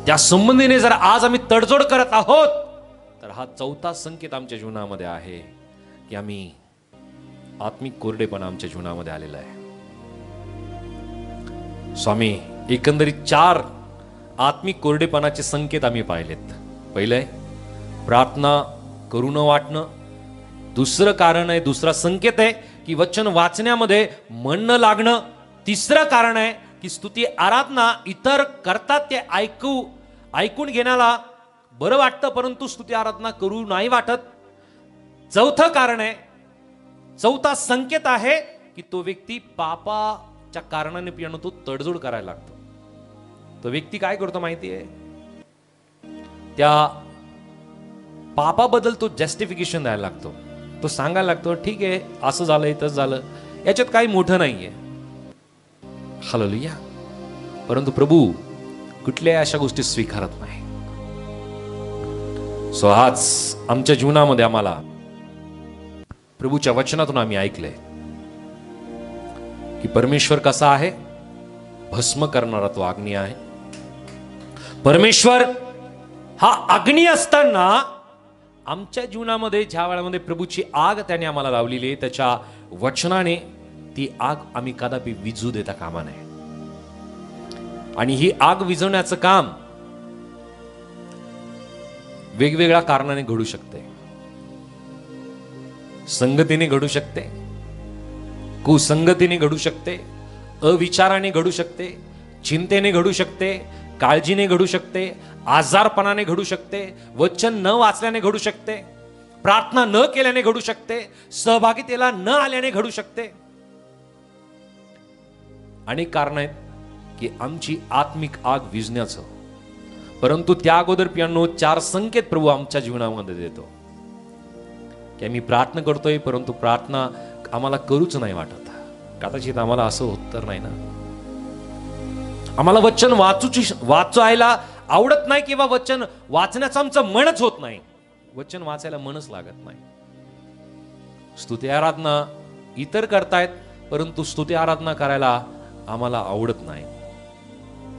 त्या संबंधीने जर आज आम्ही तडजोड करत आहोत, तर हा चौथा संकेत आमच्या जीवनामध्ये आहे की आम्ही आत्मिक कोरडेपणा आमच्या जीवनामध्ये आलेला आहे. स्वामी एकंदरीत 4 आत्मिक कोरडेपणाचे संकेत आम्ही पाहिलेत. पहिलं आहे प्रार्थना करू न वाटणं. दुसरं कारण आहे, दुसरा संकेत आहे की वचन वाचण्यामध्ये मन न लागणं. तिसरं कारण आहे की स्तुती आराधना इतर करतात ते ऐकून घेण्याला बरं वाटतं, परंतु स्तुती आराधना करू नाही वाटत. चौथं कारण आहे, चौथा संकेत आहे की तो व्यक्ती पापाच्या कारणाने पियानो तो तडजोड करायला लागतो. तो व्यक्ती काय करतो माहितीये? त्या पापाबद्दल तो जस्टिफिकेशन द्यायला लागतो. तो सांगायला लागतो ठीक आहे, असं झालं, तसं झालं, याच्यात काही मोठं नाहीये. हालेलुया. परंतु प्रभू कुठल्याही अशा गोष्टी स्वीकारत नाही. सो आज आमच्या जीवनामध्ये आम्हाला प्रभूच्या वचनातून आम्ही ऐकलंय की परमेश्वर कसा आहे? भस्म करणारा तो अग्नी आहे. परमेश्वर हा अग्नी असताना आमच्या जीवनामध्ये ज्या वेळामध्ये प्रभूची आग त्याने आम्हाला लावलेली आहे, त्याच्या वचनाने ती आग आम्ही कदापि विझू देता कामा नये. आणि ही आग विझवण्याचं काम वेगवेगळ्या कारणाने घडू शकते. संगतीने घडू शकते, कुसंगतीने घडू शकते, अविचाराने घडू शकते, चिंतेने घडू शकते, काळजीने घडू शकते, आजारपणाने घडू शकते, वचन न वाचल्याने घडू शकते, प्रार्थना न केल्याने घडू शकते, सहभागितेला न आल्याने घडू शकते. अनेक कारण आहेत की आमची आत्मिक आग विझण्याचं. परंतु त्या अगोदर पियानो 4 संकेत प्रभू आमच्या जीवनामध्ये देतो की आम्ही प्रार्थना करतोय, परंतु प्रार्थना आम्हाला करूच नाही वाटत. कदाचित आम्हाला असं होत तर नाही ना, आम्हाला वचन वाचायला आवडत नाही किंवा वचन वाचण्याचं आमचं मनच होत नाही. वचन वाचायला मनच लागत नाही. स्तुती आराधना इतर करतायत, परंतु स्तुती आराधना करायला आम्हाला आवडत नाही.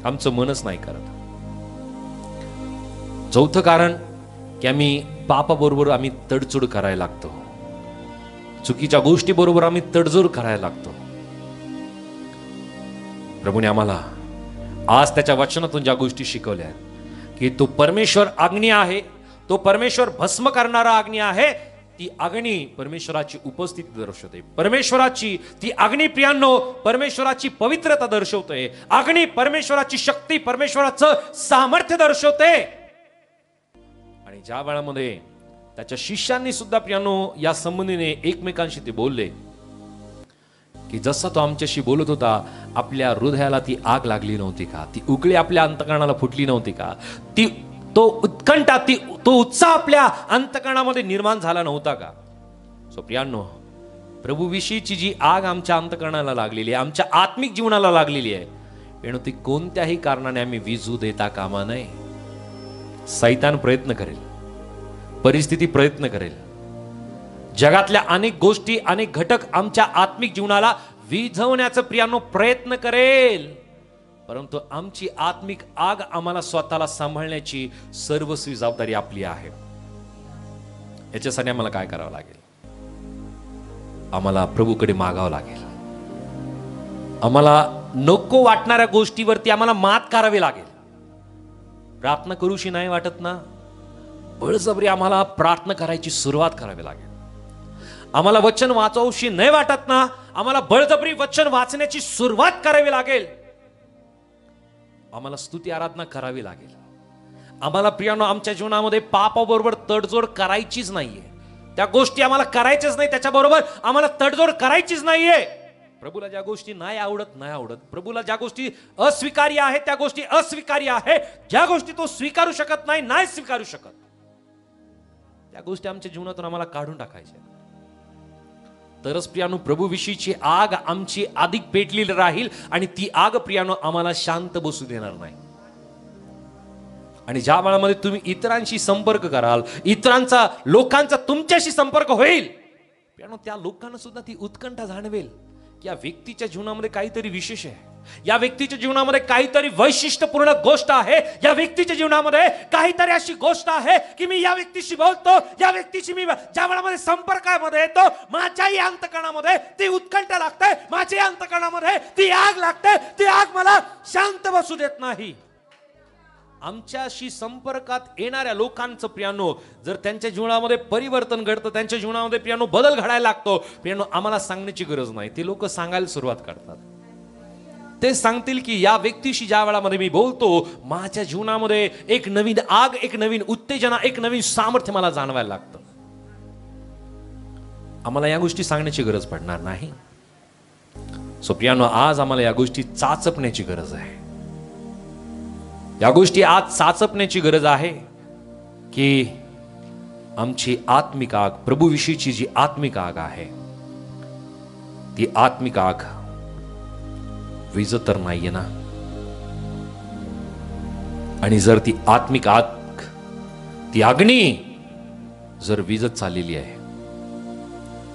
आमचं मनच नाही करत. चौथं कारण की आम्ही पापाबरोबर आम्ही तडजोड करायला लागतो, चुकीच्या गोष्टी बरोबर आम्ही तडजोड करायला लागतो. प्रभूने आम्हाला आज त्याच्या वचनातून ज्या गोष्टी शिकवल्या की तो परमेश्वर अग्नी आहे, तो परमेश्वर भस्म करणारा अग्नी आहे, ती अग्नी परमेश्वराची उपस्थिती दर्शवते. परमेश्वराची ती अग्नी प्रियांनो परमेश्वराची पवित्रता दर्शवते. अग्नी परमेश्वराची शक्ती, परमेश्वराचं सामर्थ्य दर्शवते. आणि ज्या वेळामध्ये त्याच्या शिष्यांनी सुद्धा प्रियांनो या संबंधीने एकमेकांशी ते बोलले की जसा तो आमच्याशी बोलत होता, आपल्या हृदयाला ती आग लागली नव्हती का? ती उकळी आपल्या अंतकरणाला फुटली नव्हती का? तो उत्कंठा, तो उत्साह आपल्या अंतकरणामध्ये निर्माण झाला नव्हता का? सो प्रियांनो, प्रभूविषयीची जी आग आमच्या अंतकरणाला लागलेली आहे, आमच्या आत्मिक जीवनाला लागलेली आहे, पण ती कोणत्याही कारणाने आम्ही विझू देता कामा नये. सैतान प्रयत्न करेल, परिस्थिती प्रयत्न करेल, जगातल्या अनेक गोष्टी, अनेक घटक आमच्या आत्मिक जीवनाला विझवण्याचा प्रियांनो प्रयत्न करेल, परंतु आमची आत्मिक आग आम्हाला स्वतःला सांभाळण्याची सर्वस्वी जबाबदारी आपली आहे. याच्यासाठी आम्हाला काय करावं लागेल? आम्हाला प्रभूकडे मागावं लागेल. आम्हाला नको वाटणाऱ्या गोष्टीवरती आम्हाला मात करावी लागेल. प्रार्थना करूशी नाही वाटत ना, बळजबरी आम्हाला प्रार्थना करायची सुरुवात करावी लागेल. आम्हाला वचन वाचवशी नाही वाटत ना, आम्हाला बळजबरी वचन वाचण्याची सुरुवात करावी लागेल. आम्हाला स्तुती आराधना करावी लागेल. आम्हाला प्रियांनो आमच्या जीवनामध्ये पापाबरोबर तडजोड करायचीच नाहीये. त्या गोष्टी आम्हाला करायच्याच नाही, त्याच्याबरोबर आम्हाला तडजोड करायचीच नाहीये. प्रभूला ज्या गोष्टी नाही आवडत, प्रभूला ज्या गोष्टी अस्वीकार्य आहेत त्या गोष्टी अस्वीकार्य आहे. ज्या गोष्टी तो स्वीकारू शकत नाही स्वीकारू शकत, त्या गोष्टी आमच्या जीवनातून आम्हाला काढून टाकायच्या. तरच प्रियानो प्रभूविषयीची आग आमची अधिक पेटलेली राहील आणि ती आग प्रियानो आम्हाला शांत बसू देणार नाही. आणि ज्या वेळामध्ये तुम्ही इतरांशी संपर्क कराल, इतरांचा, लोकांचा तुमच्याशी संपर्क होईल, प्रियानो त्या लोकांना सुद्धा ती उत्कंठा जाणवेल की या व्यक्तीच्या जीवनामध्ये काहीतरी विशेष आहे, या व्यक्तीच्या जीवनामध्ये काहीतरी वैशिष्ट्यपूर्ण गोष्ट आहे, या व्यक्तीच्या जीवनामध्ये काहीतरी अशी गोष्ट आहे की मी या व्यक्तीशी बोलतो, या व्यक्तीशी मी ज्या वेळामध्ये संपर्कामध्ये येतो, माझ्याही अंतकरणामध्ये ती उत्कंठा लागते, माझ्या अंतकरणामध्ये ती आग लागते. ती आग मला शांत बसू देत नाही. आमच्याशी संपर्कात येणाऱ्या लोकांचं प्रियानो जर त्यांच्या जीवनामध्ये परिवर्तन घडतं, त्यांच्या जीवनामध्ये प्रियानो बदल घडायला लागतो, प्रियानो आम्हाला सांगण्याची गरज नाही, ते लोक सांगायला सुरुवात करतात. ते सांगतील की या व्यक्तीशी ज्या वेळामध्ये मी बोलतो, माझ्या जीवनामध्ये एक नवीन आग, एक नवीन उत्तेजना, एक नवीन सामर्थ्य मला जाणवायला लागतं. आम्हाला या गोष्टी सांगण्याची गरज पडणार नाही. सो प्रियानो, आज आम्हाला या गोष्टी चाचपण्याची गरज आहे. या गोष्टी आज चाचपण्याची गरज आहे की आमची आत्मिक आग, प्रभूविषयीची जी आत्मिक आग आहे, ती आत्मिक आग विझत तर नाहीये ना. आणि जर ती आत्मिक आग, ती अग्नी जर विझत चाललेली आहे,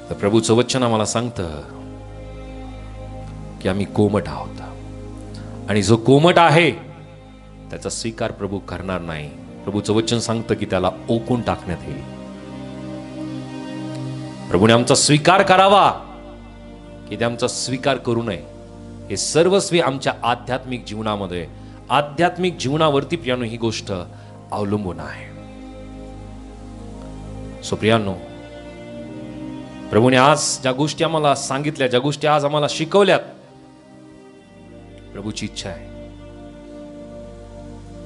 तर प्रभूचं वचन आम्हाला सांगतं की आम्ही कोमट आहोत. आणि जो कोमट आहे त्याचा स्वीकार प्रभू करणार नाही. प्रभूचं वचन सांगतं की त्याला ओकून टाकण्यात येईल. प्रभूने आमचा स्वीकार करावा की ते आमचा स्वीकार करू नये, हे सर्वस्वी आमच्या आध्यात्मिक जीवनामध्ये, आध्यात्मिक जीवनावरती प्रियानो ही गोष्ट अवलंबून आहे. सो प्रियानो, प्रभूने आज ज्या गोष्टी आम्हाला सांगितल्या, ज्या गोष्टी आज आम्हाला शिकवल्यात, प्रभूची इच्छा आहे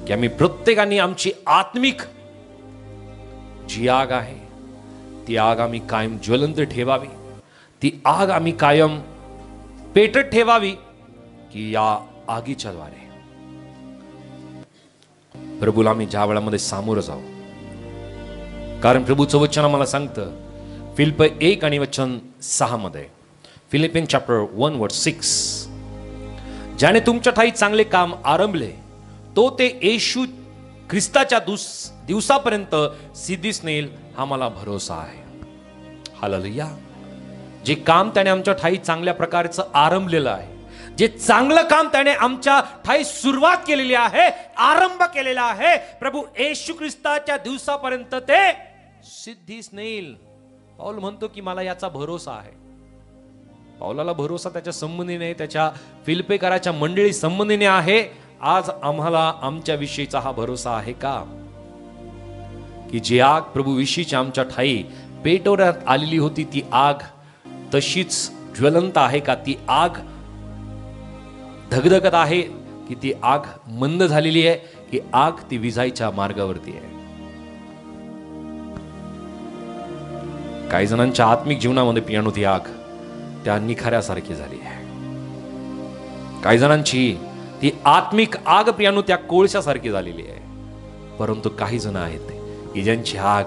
की आम्ही प्रत्येकाने आमची आत्मिक जी आग आहे ती आग आम्ही कायम ज्वलंत ठेवावी. ती आग आम्ही कायम पेटत ठेवावी की या आगीच्या द्वारे प्रभूला आम्ही ज्या वेळामध्ये सामोरं जाऊ. कारण प्रभूचं वचन आम्हाला सांगतं फिलिप 1 आणि वचन 6 मध्ये, फिलिपियन चॅप्टर 1 वर्स 6, ज्याने तुमच्या ठाई चांगले काम आरंभले तो ते येशू ख्रिस्ताच्या दिवसापर्यंत सिद्धीस नेईल, हा मला भरोसा आहे. हालेलुया. जे काम त्याने आमच्या ठाई चांगल्या प्रकारचं आरंभलेलं आहे, जे चांगलं काम त्याने आमच्या ठाई सुरुवात केलेली आहे, आरंभ केलेला आहे, प्रभू येशू ख्रिस्ताच्या दिवसापर्यंत ते सिद्धीस नेईल. पाऊल म्हणतो की मला याचा भरोसा आहे. पाऊलाला भरोसा त्याच्या संबंधीने, त्याच्या फिलिप्पीकराच्या मंडळी संबंधीने आहे. आज आम्हाला आमच्या विषयीचा हा भरोसा आहे का, की जी आग प्रभू विषयीची आमच्या ठाई पेटवण्यात आलेली होती ती आग तशीच ज्वलंत आहे का, ती आग धगधगत आहे की ती आग मंद झालेली आहे, की आग ती विझायच्या मार्गावरती आहे. काही जणांच्या आत्मिक जीवनामध्ये पियानो ती आग त्या निखाऱ्यासारखी झाली आहे. काही जणांची ती आत्मिक आग पियानो त्या कोळशासारखी झालेली आहे. परंतु काही जण आहेत की ज्यांची आग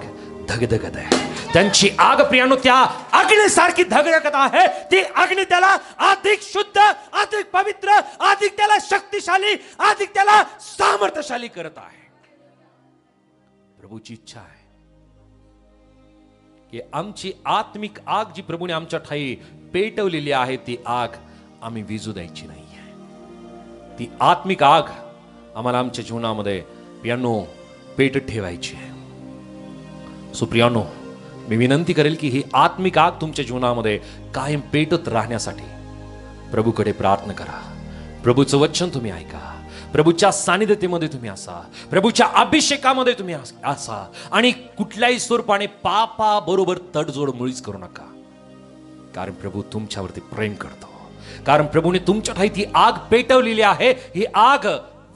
धगधगत आहे, त्यांची आग प्रियानो त्या अग्नीसारखी धगधगत आहे. ती अग्नी त्याला अधिक शुद्ध, अधिक पवित्र, अधिक त्याला शक्तिशाली, अधिक त्याला सामर्थ्यशाली करत आहे. प्रभूची इच्छा आहे की आमची आत्मिक आग जी प्रभूने आमच्या ठाई पेटवलेली आहे ती आग आम्ही विझू द्यायची नाही आहे. ती आत्मिक आग आम्हाला आमच्या जीवनामध्ये पियानो पेटत ठेवायची आहे. सुप्रियानो, मी विनंती करेल की ही आत्मिक आग तुमच्या जीवनामध्ये कायम पेटत राहण्यासाठी प्रभूकडे प्रार्थना करा. प्रभूचं वचन तुम्ही ऐका, प्रभूच्या सानिध्यतेमध्ये तुम्ही असा, प्रभूच्या अभिषेकामध्ये तुम्ही असा, आणि कुठल्याही स्वरूपाने पापा बरोबर तडजोड मुळीच करू नका. कारण प्रभू तुमच्यावरती प्रेम करतो. कारण प्रभूने तुमच्या ठाई ती आग पेटवलेली आहे. ही आग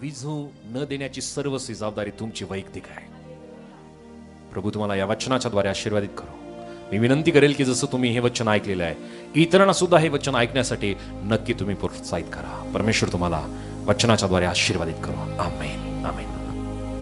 विझू न देण्याची सर्वस्वी जबाबदारी तुमची वैयक्तिक आहे. प्रभू तुम्हाला या वचनाच्या द्वारे आशीर्वादित करो. मी विनंती करेल की जसं तुम्ही हे वचन ऐकलेलं आहे, इतरांना सुद्धा हे वचन ऐकण्यासाठी नक्की तुम्ही प्रोत्साहित करा. परमेश्वर तुम्हाला वचनाच्या द्वारे आशीर्वादित करो. आमेन, आमेन.